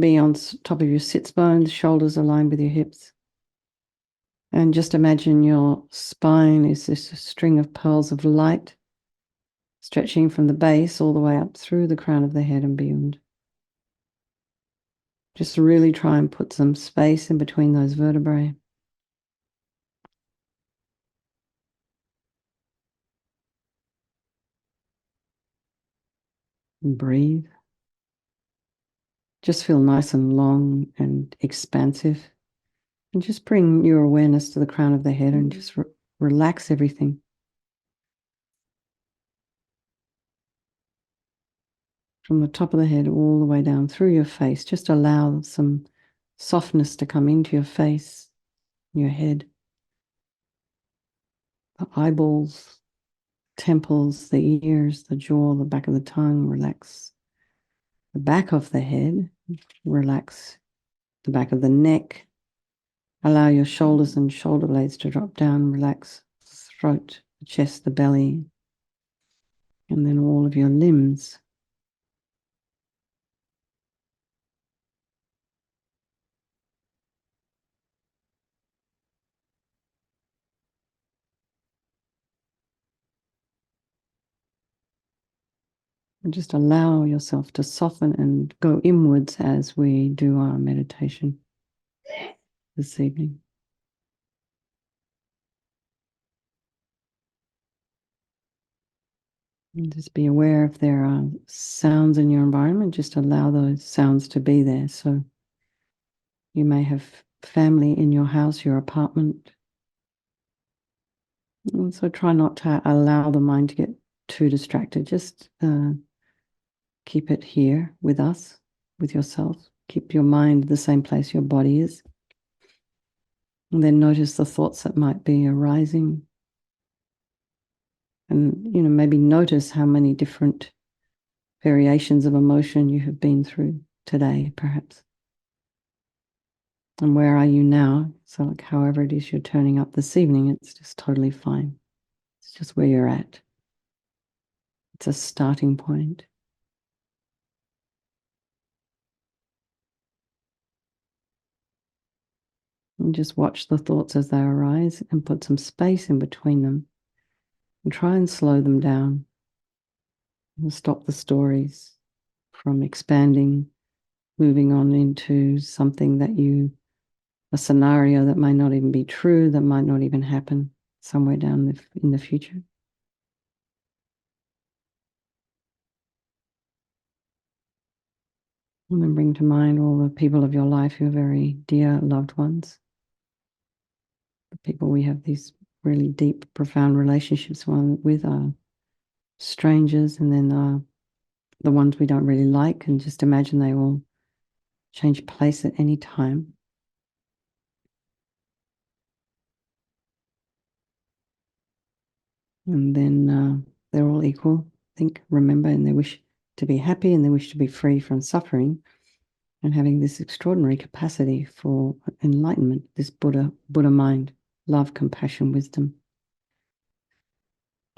be on top of your sits bones, shoulders aligned with your hips. And just imagine your spine is this string of pearls of light stretching from the base all the way up through the crown of the head and beyond. Just really try and put some space in between those vertebrae. And breathe. Just feel nice and long and expansive. And just bring your awareness to the crown of the head and just relax everything. From the top of the head all the way down through your face. Just allow some softness to come into your face, your head, the eyeballs, temples, the ears, the jaw, the back of the tongue. Relax the back of the head. Relax the back of the neck. Allow your shoulders and shoulder blades to drop down. Relax the throat, the chest, the belly, and then all of your limbs. And just allow yourself to soften and go inwards as we do our meditation this evening. And just be aware if there are sounds in your environment, just allow those sounds to be there. So you may have family in your house, your apartment. And so try not to allow the mind to get too distracted. Just keep it here with us, with yourself. Keep your mind the same place your body is. And then notice the thoughts that might be arising. And, maybe notice how many different variations of emotion you have been through today, perhaps. And where are you now? So, like, however it is you're turning up this evening, it's just totally fine. It's just where you're at. It's a starting point. And just watch the thoughts as they arise and put some space in between them. And try and slow them down. And stop the stories from expanding, moving on into something a scenario that might not even be true, that might not even happen somewhere down in the future. And then bring to mind all the people of your life who are very dear loved ones. The people we have these really deep, profound relationships with are strangers, and then the ones we don't really like, and just imagine they all change place at any time. And then they're all equal, think, remember, and they wish to be happy and they wish to be free from suffering and having this extraordinary capacity for enlightenment, this Buddha mind, love, compassion, wisdom.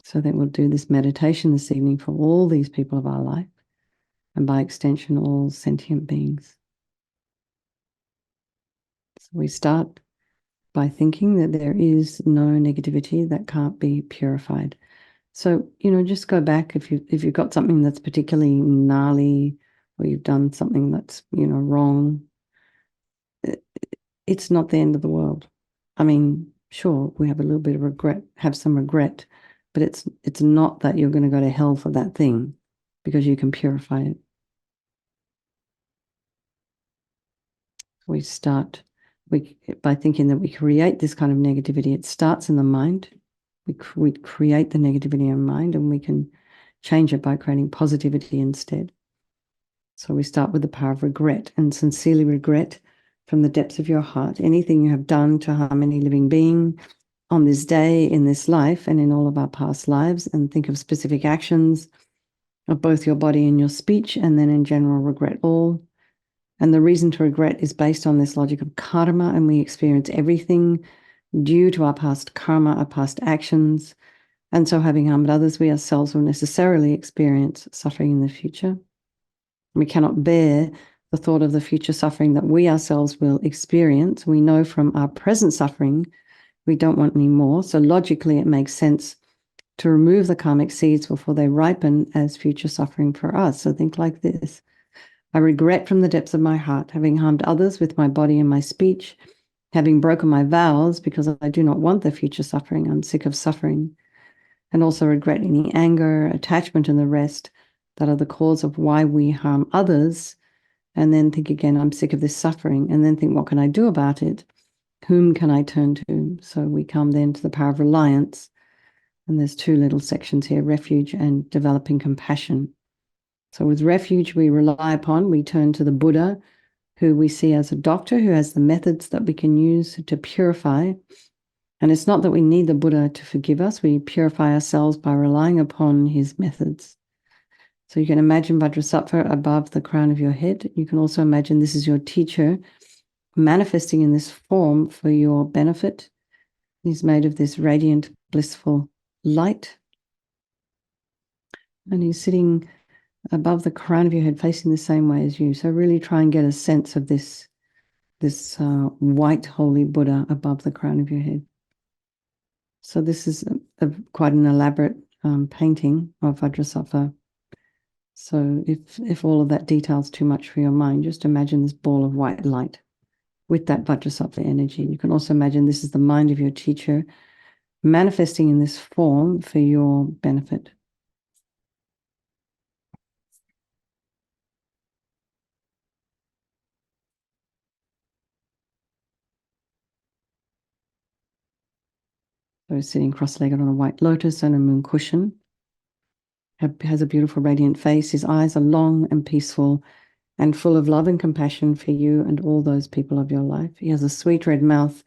So that we'll do this meditation this evening for all these people of our life, and by extension, all sentient beings. So we start by thinking that there is no negativity that can't be purified. So, just go back if you've got something that's particularly gnarly, or you've done something that's, wrong. It's not the end of the world. I mean, sure, we have a little bit of regret, have some regret, but it's not that you're going to go to hell for that thing, because you can purify it. We start by thinking that we create this kind of negativity. It starts in the mind. We create the negativity in our mind, and we can change it by creating positivity instead. So we start with the power of regret, and sincerely regret from the depths of your heart anything you have done to harm any living being on this day, in this life, and in all of our past lives. And think of specific actions of both your body and your speech, and then in general regret all. And the reason to regret is based on this logic of karma, and we experience everything due to our past karma, our past actions. And so having harmed others, we ourselves will necessarily experience suffering in the future. We cannot bear the thought of the future suffering that we ourselves will experience. We know from our present suffering we don't want any more. So logically, it makes sense to remove the karmic seeds before they ripen as future suffering for us. So think like this. I regret from the depths of my heart having harmed others with my body and my speech, having broken my vows because I do not want the future suffering. I'm sick of suffering. And also regret any anger, attachment, and the rest that are the cause of why we harm others. And then think again, I'm sick of this suffering. And then think, what can I do about it? Whom can I turn to? So we come then to the power of reliance. And there's two little sections here, refuge and developing compassion. So with refuge, we rely upon, we turn to the Buddha, who we see as a doctor who has the methods that we can use to purify. And it's not that we need the Buddha to forgive us. We purify ourselves by relying upon his methods. So you can imagine Vajrasattva above the crown of your head. You can also imagine this is your teacher manifesting in this form for your benefit. He's made of this radiant, blissful light. And he's sitting above the crown of your head, facing the same way as you. So really try and get a sense of this white holy Buddha above the crown of your head. So this is quite an elaborate painting of Vajrasattva. So if all of that detail's too much for your mind, just imagine this ball of white light with that Vajrasattva energy. You can also imagine this is the mind of your teacher manifesting in this form for your benefit. So sitting cross-legged on a white lotus and a moon cushion. Has a beautiful radiant face. His eyes are long and peaceful and full of love and compassion for you and all those people of your life. He has a sweet red mouth.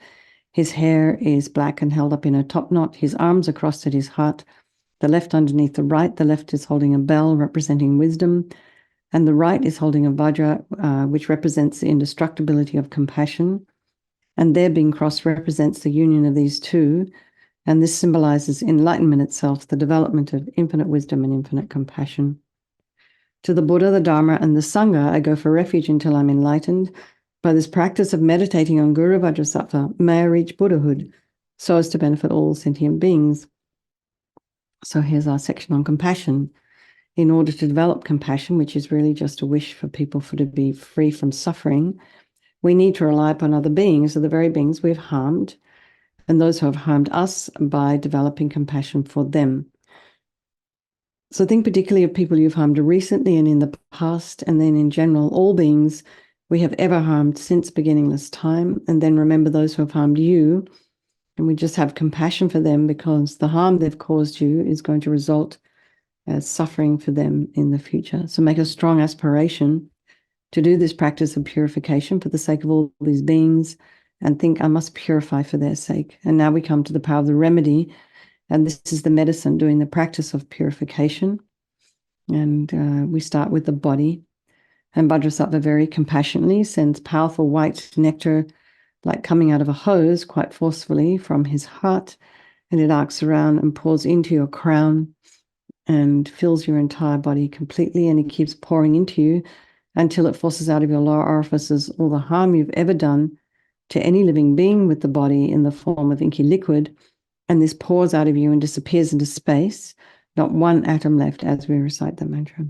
His hair is black and held up in a top knot. His arms are crossed at his heart, the left underneath the right. The left is holding a bell representing wisdom, and the right is holding a vajra, which represents the indestructibility of compassion. And their being crossed represents the union of these two. And this symbolizes enlightenment itself, the development of infinite wisdom and infinite compassion. To the Buddha, the Dharma, and the Sangha, I go for refuge until I'm enlightened. By this practice of meditating on Guru Vajrasattva, may I reach Buddhahood so as to benefit all sentient beings. So here's our section on compassion. In order to develop compassion, which is really just a wish for people to be free from suffering, we need to rely upon other beings, or the very beings we've harmed, and those who have harmed us, by developing compassion for them. So think particularly of people you've harmed recently and in the past, and then in general, all beings we have ever harmed since beginningless time. And then remember those who have harmed you, and we just have compassion for them because the harm they've caused you is going to result as suffering for them in the future. So make a strong aspiration to do this practice of purification for the sake of all these beings, and think, I must purify for their sake. And now we come to the power of the remedy, and this is the medicine, doing the practice of purification. And we start with the body. And Vajrasattva very compassionately sends powerful white nectar, like coming out of a hose, quite forcefully from his heart, and it arcs around and pours into your crown and fills your entire body completely, and it keeps pouring into you until it forces out of your lower orifices all the harm you've ever done to any living being with the body in the form of inky liquid, and this pours out of you and disappears into space, not one atom left as we recite the mantra.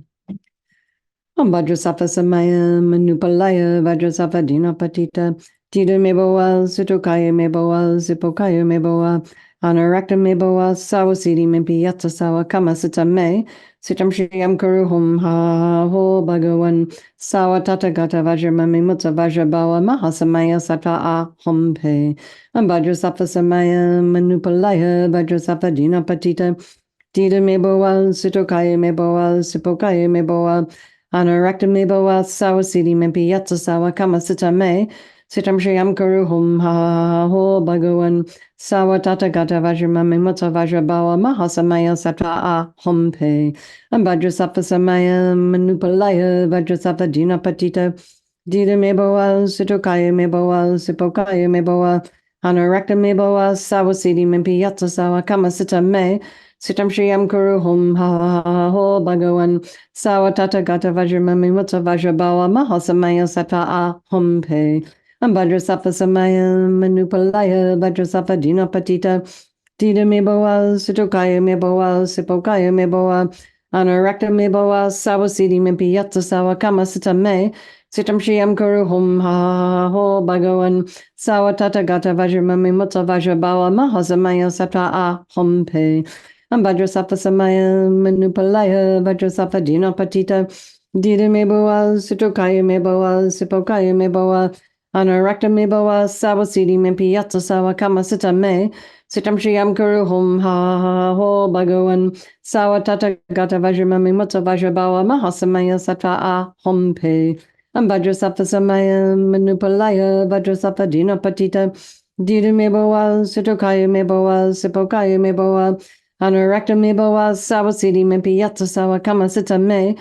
Om Vajrasattva Samaya Manupalaya Vajrasattva Dinapatita Tita Meboa Sutokaya Meboa Zipokaya Meboa Anarakta Meboa Sawasidi Mempiyata Sawa Kamasita Me Sitam Shriyam Kuruhum Ha Ho Bhagawan Sawa Tatagata Vajramami Mutta Vajrabawa Mahasamaya Sata Ahompe Om Vajrasattva Samaya Manupalaya Vajrasattva Dinapatita Tita Meboa Sutokaya Meboa Zipokaya Meboa Anarakta Meboa Sawasidi Mempiyata Sawa Kamasita Me Sitam Shriyam Kuruhum Ha Ho Bhagawan Sawa Tatagata Vajramami Mutta Vajrabawa Mahasamaya Sata Ahompe Vajrasattva Samaya Manupalaya Vajrasattva Dinapatita Dida Meboa Sutokaya Meboa Sipokaya Meboa Anorakta me boa sawasidi mimpi yatsa sawa kama sita me. Sitam Shriyam Kuru Hum Ha Ho Bhagawan Sawatata Gata Vajramami Mutta Vajrabawa Mahasamaya Sattva A Hum Pe Bhadrasapa Samaya Manupalaya Bhadrasapa Dina Patita Dida Meboa Sutokaya Meboa Sipokaya Meboa Anorakta Meboa Sawasidi Mimpi Yatsa Sawa Kama Sita Me Sitam Shriyam Kuru Hum Ha Ho Bhagawan Sawatata Gata Vajramami Mutta Vajrabawa Mahasamaya Sattva A Hum Pe Vajrasapa Samaya Manupalaya Vajrasapa Dina Patita Dida Meboa Sutokaya Meboa Sipokaya Meboa Anorakta Meboa Sawasidi Mimpi Yatsa Sawa Kama Sita Me Sitam Shriyam Kuru Hum Ha Ho Bhagawan Sawatata Gata Vajramami Mutta Vajrabawa Mahasamaya Sattva A Hum Pe Vajrasapa Samaya Manupalaya Vajrasapa Dina Patita Dida Meboa Sutokaya Meboa Sipokaya Meboa Anorakta Meboa Sawasidi Mimpi Yatsa Sawa Kama Sita Me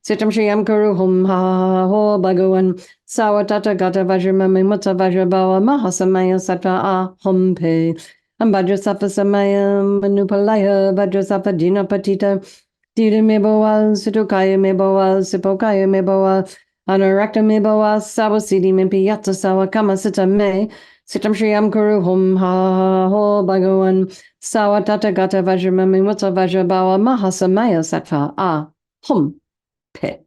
Sitam Shriyam Kuru Hum Ha Ho Bhagawan Sawatata Gata Vajramami Mutta Vajrabawa Mahasamaya Sattva A Hum Pe Vajrasapa Samaya Manupalaya Vajrasapa Dina Patita Dida Meboa Sutokaya Meboa Sipokaya Meboa Anorakta Meboa Sawasidi Mimpi Yatsa Sawa Kama Sita Me Sitam Shriyam Kuru Hum Ha Ho Bhagawan Sawatata Gata Vajramami Mutta Vajrabawa Mahasamaya Sattva A Hum Pe.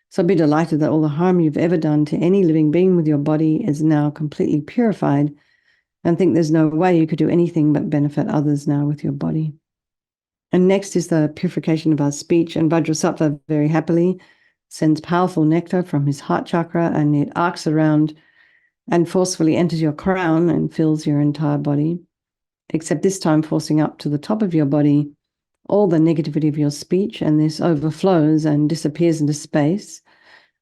So be delighted that all the harm you've ever done to any living being with your body is now completely purified, and think there's no way you could do anything but benefit others now with your body. And next is the purification of our speech, and Vajrasattva very happily sends powerful nectar from his heart chakra, and it arcs around and forcefully enters your crown and fills your entire body, except this time forcing up to the top of your body all the negativity of your speech, and this overflows and disappears into space,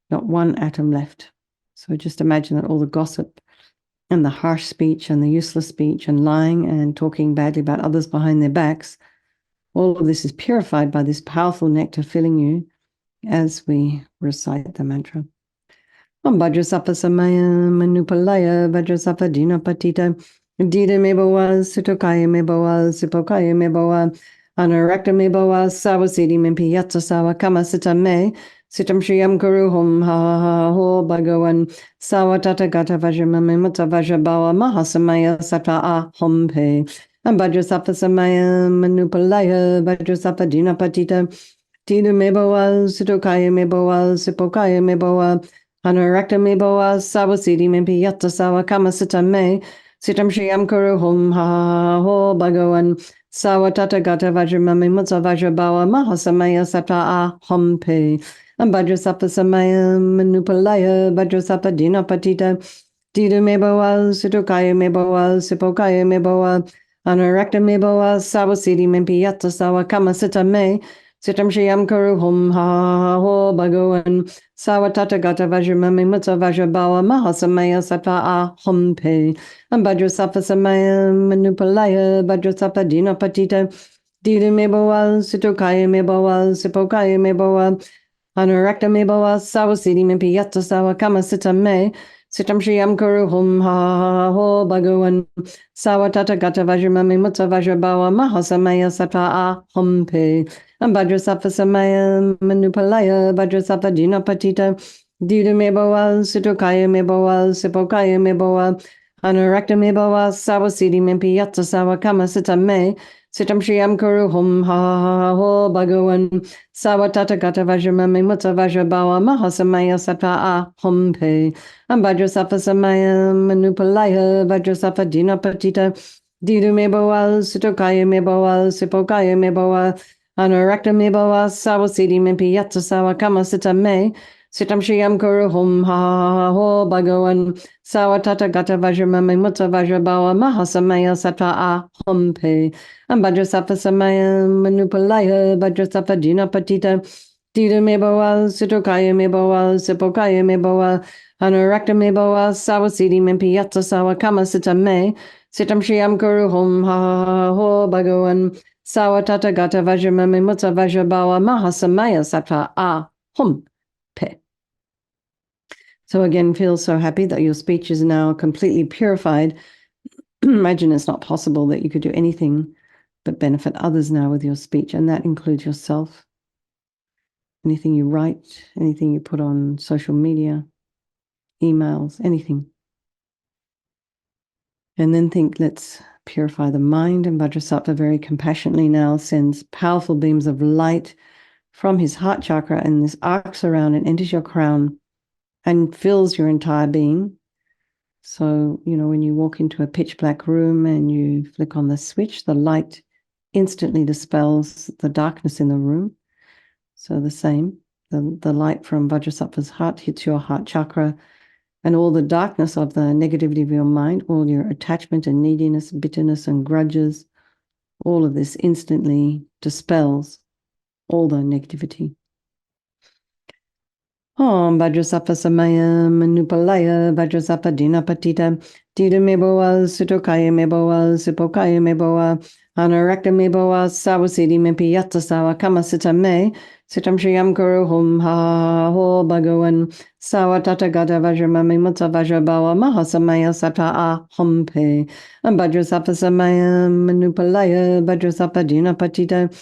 not one atom left. So just imagine that all the gossip and the harsh speech and the useless speech and lying and talking badly about others behind their backs, all of this is purified by this powerful nectar filling you as we recite the mantra. Vajrasapa Samaya Manupalaya Vajrasapa Dina Patita Dida Meboa Sutokaya Meboa Sipokaya Meboa Anorakta Meboa Sawasidi Mimpi Yatsa Sawa Kama Sita Me Sitam Shriyam Kuru Hum Ha Ho Bhagawan Sawatata Gata Vajramami Mutta Vajrabawa Mahasamaya Sattva A Hum Pe Vajrasapa Samaya Manupalaya Vajrasapa Dina Patita Dida Meboa Sutokaya Meboa Sipokaya Meboa Anorakta Meboa Sawasidi Mimpi Yatsa Sawa Kama Sita Me Sitam Shriyam Kuru Hum Ha Ho Bhagawan Sawatata Gata Vajramami Mutta Vajrabawa Mahasamaya Sattva A Hum Pe Vajrasapa Samaya Manupalaya Vajrasapa Dina Patita Dida Meboa Sutokaya Meboa Sipokaya Meboa Anorakta Meboa Sawasidi Mimpi Yatsa Sawa Kama Sita Me Sitam Shriyam Kuru Hum Ha Ho Bhagawan Sawatata Gata Vajramami Mutta Vajrabawa Mahasamaya Sattva A Hum Pe Vajrasapa Samaya Manupalaya Vajrasapa Dina Patita Dida Meboa Sutokaya Meboa Sipokaya Meboa Anorakta Meboa Sawasidi Mimpi Yatsa Sawa Kama Sita Me Sitam Shriyam Kuru Hum Ha Ho Bhagawan Sawatata Gata Vajramami Mutta Vajrabawa Mahasamaya Sattva A Hum Pe Vajrasapa Samaya Manupalaya Vajrasapa Dina Patita Dida Meboa Sutokaya Meboa Sipokaya Meboa Anorakta Meboa Sawasidi Mimpi Yatsa Sawa Kama Sita Me Sitam Shriyam Kuru Hum Ha Ho Bhagawan Sawatata Gata Vajramami Mutta Vajrabawa Mahasamaya Sattva A Hum Pe Vajrasapa Samaya Manupalaya Vajrasapa Dina Patita Dida Meboa Sutokaya Meboa Sipokaya Meboa Anorakta Meboa Sawasidi Mimpi Yatsa Sawa Kama Sita Me Sitam Shriyam Kuru Hum Ha Ho Bhagawan Sawatata Gata Vajramami Mutta Vajrabawa Mahasamaya Sattva A Hum Pe Vajrasapa Samaya Manupalaya Vajrasapa Dina Patita Dida Meboa Sutokaya Meboa Sipokaya Meboa Anorakta Meboa Sawasidi Mimpi Yatsa Sawa Kama Sita Me Sitam Shriyam Kuru Hum Ha Ho Bhagawan Sawatata Gata Vajramami Mutta Vajrabawa Mahasamaya Sattva A Hum Pe. So again, feel so happy that your speech is now completely purified. Imagine it's not possible that you could do anything but benefit others now with your speech, and that includes yourself. Anything you write, anything you put on social media, emails, anything. And then think, let's purify the mind. And Vajrasattva very compassionately now sends powerful beams of light from his heart chakra, and this arcs around and enters your crown and fills your entire being. So, when you walk into a pitch black room and you flick on the switch, the light instantly dispels the darkness in the room. So the same, the light from Vajrasattva's heart hits your heart chakra, and all the darkness of the negativity of your mind, all your attachment and neediness, bitterness and grudges, all of this instantly dispels all the negativity. Om Vajrasattva Samaya Manupalaya Vajrasattva Dinapatita Dida Meboa Sutokaya Meboa Sipokaya Meboa Anarakta Meboa Sawasidi Mepiyata Sawa Kamasita Me Sitam Shriyam Guru Hum Ha Ho Bhagavan Sawa Tatagata Vajramami Mutta Vajrabawa Mahasamaya Sata A Humpe and Vajrasattva Samaya Manupalaya Vajrasattva Dinapatita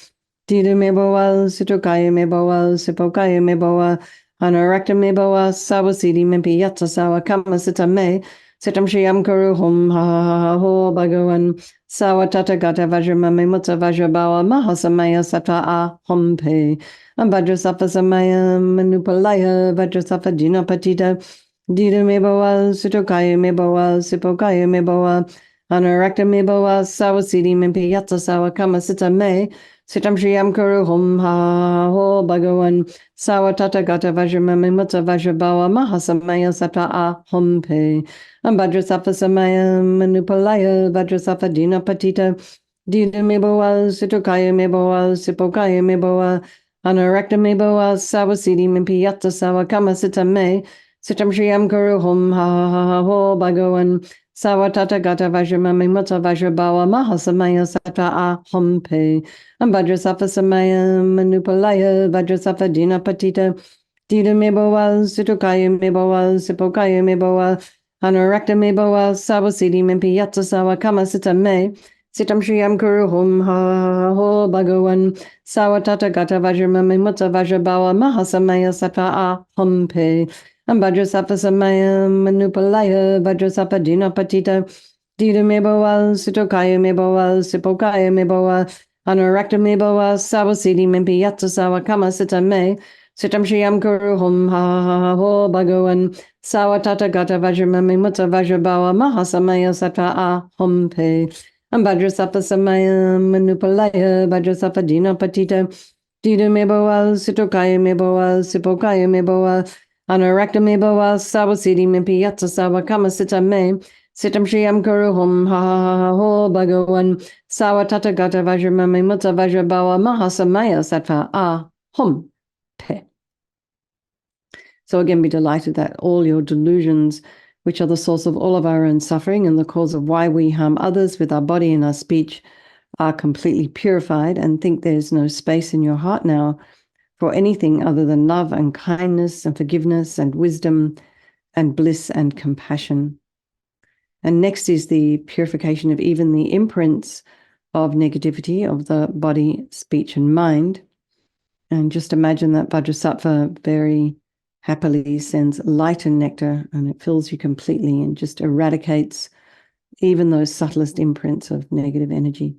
Dida Meboa Sutokaya Meboa Sipokaya Meboa Anarakta Meboa Sawasidi Mimpi Yatsa Sawa Kamasita Me Sitam Shriyam Guru Hum Ha Ho Bhagavan Sawa Tatagata Vajramami Mutta Vajrabawa Mahasamaya Sata A Humpe and Vajrasattva Samaya Manupalaya Vajrasattva Dinapatita Dida Meboa Sutokaya Meboa Sipokaya Meboa Anarakta Meboa Sawasidi Mimpi Yatsa Sawa Kamasita Me Sitam Shriyam Guru Hum Ha Ho Bhagavan Sawa Tatagata Vajramami Mutta Vajrabawa Mahasamaya Sata A Humpe and Vajrasattva Samaya Manupalaya Vajrasattva Dinapatita Dida Meboa Sitokaya Meboa Sipokaya Meboa Anarakta Meboa Sawasidi Mimpi Yatsa Sawa Kamasita Me Sitam Shriyam Guru Hum Ha Ho Bhagavan Sawa Tatagata Vajramami Mutta Vajrabawa Mahasamaya Sata A Humpe and Vajrasattva Samaya Manupalaya Vajrasattva Dinapatita Dida Meboa Sutokaya Meboa Sipokaya Meboa Anarakta Meboa Sawasidi Mimpi Yatsa Sawa Kamasita Me Sitam Shriyam Guru Hum Ha Ho Bhagavan Sawa Tatagata Vajramami Mutta Vajrabawa Mahasamaya Sata A Humpe and Vajrasattva Samaya Manupalaya Vajrasattva Dinapatita Dida Meboa Sutokaya Meboa Sipokaya Meboa Anarakta Meboa Sawasidi Mimpi Yatsa Sawa Kamasita Me Sitam Shriyam Guru Hum Ha Ho Bhagavan Sawa Tatagata Vajramami Mutta Vajrabawa Mahasamaya Sata A Humpe and Vajrasattva Samaya Manupalaya Vajrasattva Dinapatita Dida Meboa Sutokaya Meboa Sipokaya Meboa Anarakta Meboa Sawasidi Mimpi Yatsa Sawa Kamasita Me Sitam Shriyam Guru Hum Ha Ho Bhagavan Sawa Tatagata Vajramami Mutta Vajrabawa Mahasamaya Sata A Hum Pe. So again, be delighted that all your delusions, which are the source of all of our own suffering and the cause of why we harm others with our body and our speech, are completely purified, and think there's no space in your heart now for anything other than love and kindness and forgiveness and wisdom and bliss and compassion. And next is the purification of even the imprints of negativity of the body, speech, and mind. And just imagine that Vajrasattva very happily sends light and nectar, and it fills you completely and just eradicates even those subtlest imprints of negative energy.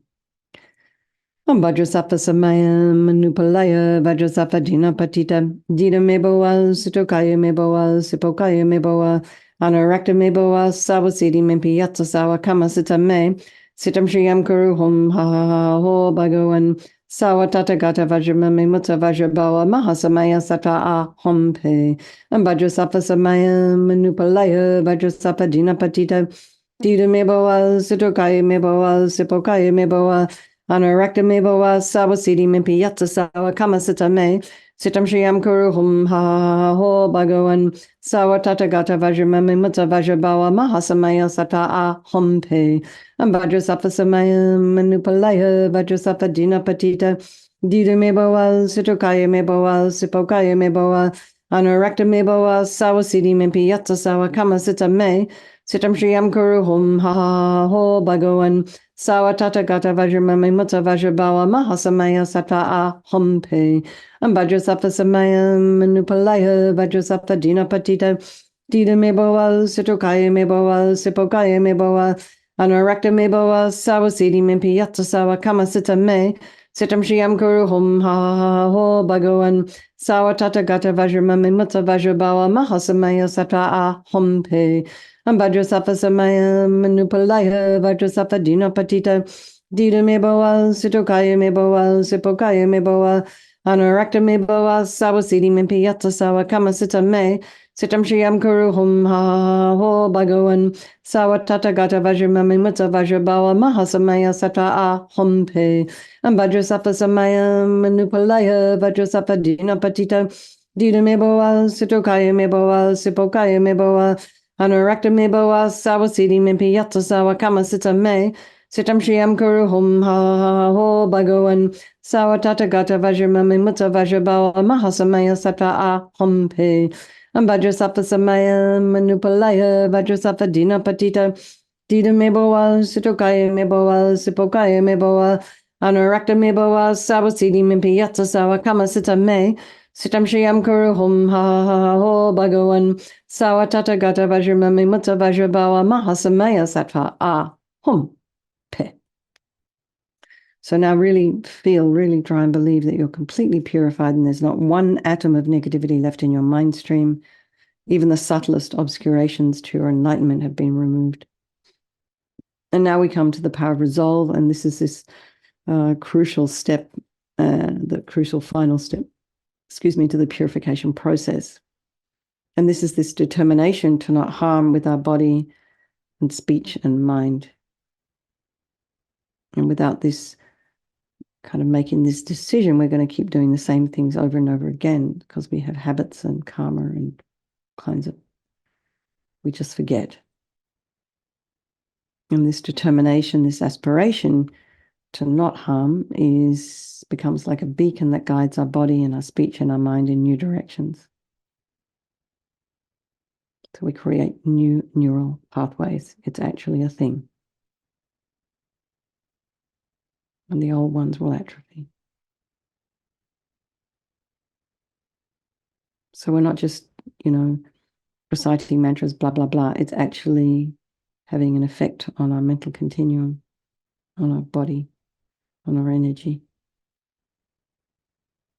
Om Vajrasattva Samaya Manupalaya Vajrasattva Dinapatita Dida Meboa Sutokaya Meboa Sipokaya Meboa Anarakta Meboa Sawasidi Mimpi Yatsa Sawa Kamasita Me Sitam Shriyam Guru Hum Ha Ho Bhagavan Sawa Tatagata Vajramami Mutta Vajrabawa Mahasamaya Sata A Humpe and Vajrasattva Samaya Manupalaya Vajrasattva Dinapatita Dida Meboa Sutokaya Meboa Sipokaya Meboa Anarakta Meboa Sawasidi Mimpi Yatsa Sawa Kamasita Me Sitam Shriyam Guru Hum Ha Ho Bhagavan Sawa Tatagata Vajramami Mutta Vajrabawa Mahasamaya Sata A Humpe and Vajrasattva Samaya Manupalaya Vajrasattva Dinapatita Dida Meboa Sutokaya Meboa Sipokaya Meboa Anurakta me bawa sawa siddhi mimpi yatsa sawa kama sita me. Sitam Shriyam Kuru Hum Ha Ha Ho Bhagavan Sawa Tata Gata Vajramami Mutta Vajrabawa Mahasamaya Sattva Aham Pe Ambhadra Sattva Samaya Manupalaya Vajra Sattva Dina Patita Dida Mebawal Sitokaya Mebawal Sipokaya Mebawal Anurakta Mebawal Sawa Siddhi Mimpi Yatsa Sawa Kama Sita Me Sitam Shriyam Kuru Hum Ha Ha Ho Bhagavan Sawa Tata Gata Vajramami Mutta Vajrabawa Mahasamaya Sattva Aham Pe Ambhadra Samaya Manupalaya Vajrasattva Dina Patita Dida Mebawal Sitokaya Mebawal Sipokaya Mebawal Anurakta Mebawal Sawasidi Mimpi Yatsa Sawa Kama Sita Me Sitam Shriyam Kuru Hum Ha Ho Bhagavan Sawa Tata Gata Vajramami Mutta Vajrabawa Mahasamaya Sattva Aham Pe Ambhadra Samaya Manupalaya Vajrasattva Dina Patita Dida Mebawal Sitokaya Mebawal Sipokaya Mebawal Anurakta Mebawal Sawasidi Mimpi Yatsa Sawa Kama Sita Me Sitam Shriyam Kuru Hum Ha Ho Bhagavan Sawa Tata Gata Vajramami Mutta Vajrabawa Mahasamaya Sattva Aham Pe Ambhadra Samaya Manupalaya Vajrasattva Dina Patita Dida Mebawal Sitokaya Mebawal Sipokaya Mebawal Anurakta Mebawal Sawasidi Mimpi Yatsa Sawa Kama Sita Me Sitam Shriyam Kuru Hum Ha Ho Bhagavan Sawa Tata Gata Vajramami Mutta Vajrabawa Mahasamaya Sattva Aham Pe. So now really try and believe that you're completely purified and there's not one atom of negativity left in your mind stream. Even the subtlest obscurations to your enlightenment have been removed. And now we come to the power of resolve, and this is this crucial step, the crucial final step, to the purification process. And this is this determination to not harm with our body and speech and mind. And without this kind of making this decision, we're going to keep doing the same things over and over again because we have habits and karma and kinds of, we just forget. And this determination, this aspiration to not harm becomes like a beacon that guides our body and our speech and our mind in new directions. So we create new neural pathways. It's actually a thing. And the old ones will atrophy. So we're not just, reciting mantras, blah, blah, blah. It's actually having an effect on our mental continuum, on our body, on our energy.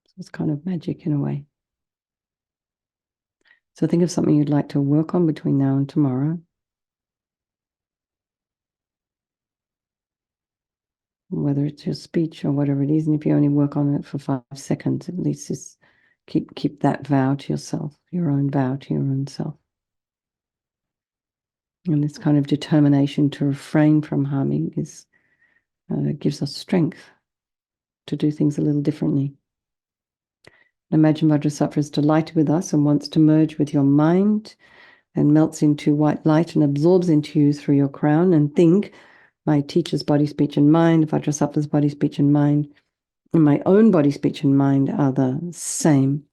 So it's kind of magic in a way. So think of something you'd like to work on between now and tomorrow. Whether it's your speech or whatever it is, and if you only work on it for 5 seconds, at least just keep that vow to yourself, your own vow to your own self. And this kind of determination to refrain from harming gives us strength to do things a little differently. Imagine Vajrasattva is delighted with us and wants to merge with your mind and melts into white light and absorbs into you through your crown, and think, my teacher's body, speech, and mind, Vajrasattva's body, speech, and mind, and my own body, speech, and mind are the same.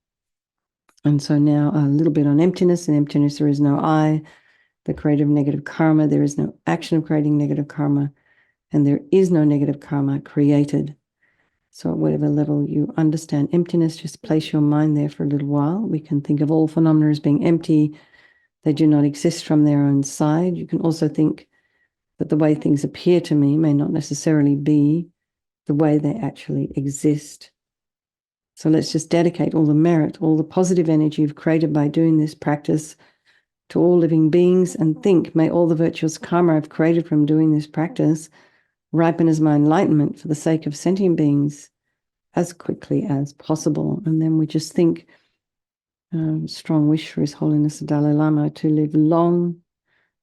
And so now a little bit on emptiness. In emptiness, there is no I, the creator of negative karma. There is no action of creating negative karma, and there is no negative karma created. So at whatever level you understand emptiness, just place your mind there for a little while. We can think of all phenomena as being empty. They do not exist from their own side. You can also think that the way things appear to me may not necessarily be the way they actually exist. So let's just dedicate all the merit, all the positive energy you've created by doing this practice to all living beings, and think, may all the virtuous karma I've created from doing this practice ripen as my enlightenment for the sake of sentient beings as quickly as possible. And then we just think, strong wish for His Holiness the Dalai Lama to live long,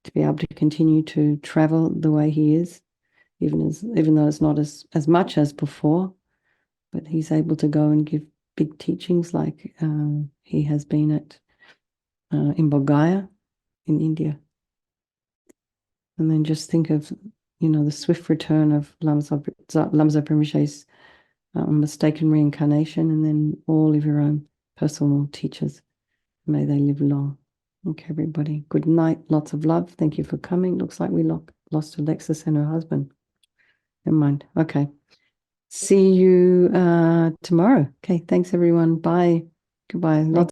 to be able to continue to travel the way he is, even though it's not as much as before, but he's able to go and give big teachings like he has been at in Bodh Gaya in India. And then just think of, the swift return of Lamsa Rinpoche's mistaken reincarnation, and then all of your own personal teachers May they live long. Okay, everybody. Good night. Lots of love. Thank you for coming. Looks like we lost Alexis and her husband. Never mind. Okay. See you tomorrow. Okay. Thanks, everyone. Bye. Goodbye. Lots